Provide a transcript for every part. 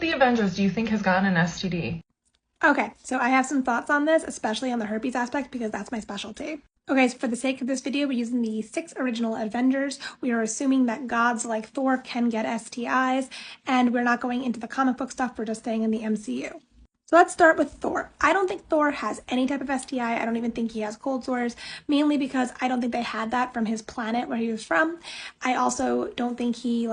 the Avengers do you think has gotten an STD? Okay, so I have some thoughts on this, especially on the herpes aspect, because that's my specialty. Okay, so for the sake of this video, we're using the 6 original Avengers. We are assuming that gods like Thor can get STIs, and we're not going into the comic book stuff, we're just staying in the MCU. So let's start with Thor. I don't think Thor has any type of STI. I don't even think he has cold sores, mainly because I don't think they had that from his planet where he was from. I also don't think he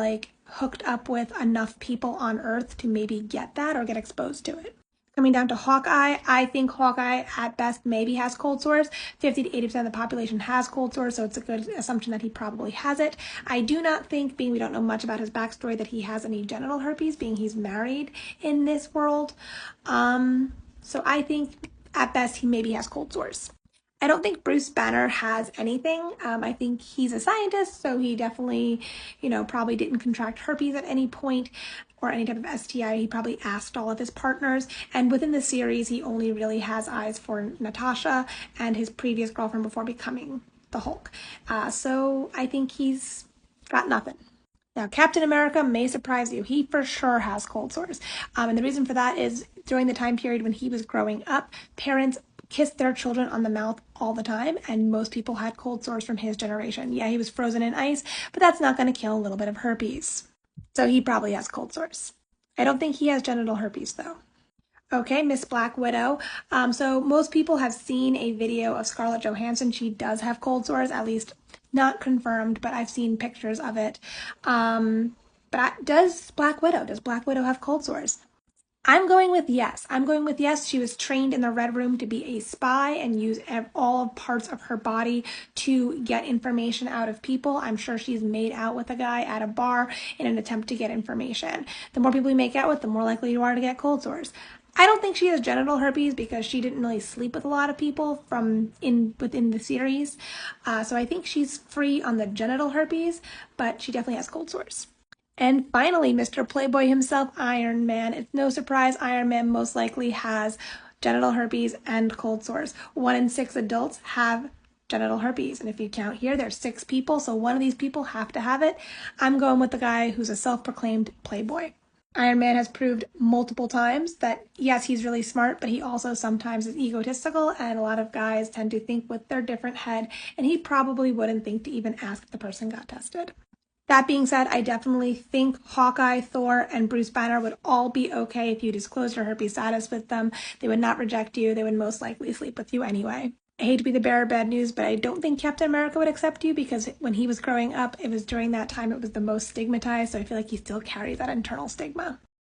hooked up with enough people on Earth to maybe get that or get exposed to it. Coming down to Hawkeye, I think Hawkeye at best maybe has cold sores. 50 to 80% of the population has cold sores, so it's a good assumption that he probably has it. I do not think, being we don't know much about his backstory, that he has any genital herpes, being he's married in this world. So I think at best he maybe has cold sores. I don't think Bruce Banner has anything. I think he's a scientist, so he definitely, probably didn't contract herpes at any point or any type of STI. He probably asked all of his partners. And within the series, he only really has eyes for Natasha and his previous girlfriend before becoming the Hulk. So I think he's got nothing. Now, Captain America may surprise you. He for sure has cold sores. And the reason for that is during the time period when he was growing up, parents kissed their children on the mouth all the time, and most people had cold sores from his generation. Yeah, he was frozen in ice, but that's not going to kill a little bit of herpes. So he probably has cold sores. I don't think he has genital herpes, though. Okay, Miss Black Widow. So most people have seen a video of Scarlett Johansson. She does have cold sores, at least not confirmed, but I've seen pictures of it. Does Black Widow have cold sores? I'm going with yes. I'm going with yes. She was trained in the Red Room to be a spy and use all parts of her body to get information out of people. I'm sure she's made out with a guy at a bar in an attempt to get information. The more people you make out with, the more likely you are to get cold sores. I don't think she has genital herpes because she didn't really sleep with a lot of people within the series. So I think she's free on the genital herpes, but she definitely has cold sores. And finally, Mr. Playboy himself, Iron Man. It's no surprise Iron Man most likely has genital herpes and cold sores. 1 in 6 adults have genital herpes. And if you count here, there's 6 people, so one of these people have to have it. I'm going with the guy who's a self-proclaimed Playboy. Iron Man has proved multiple times that, yes, he's really smart, but he also sometimes is egotistical, and a lot of guys tend to think with their different head, and he probably wouldn't think to even ask if the person got tested. That being said, I definitely think Hawkeye, Thor, and Bruce Banner would all be okay if you disclosed your herpes status with them. They would not reject you. They would most likely sleep with you anyway. I hate to be the bearer of bad news, but I don't think Captain America would accept you because when he was growing up, it was during that time it was the most stigmatized, so I feel like he still carries that internal stigma.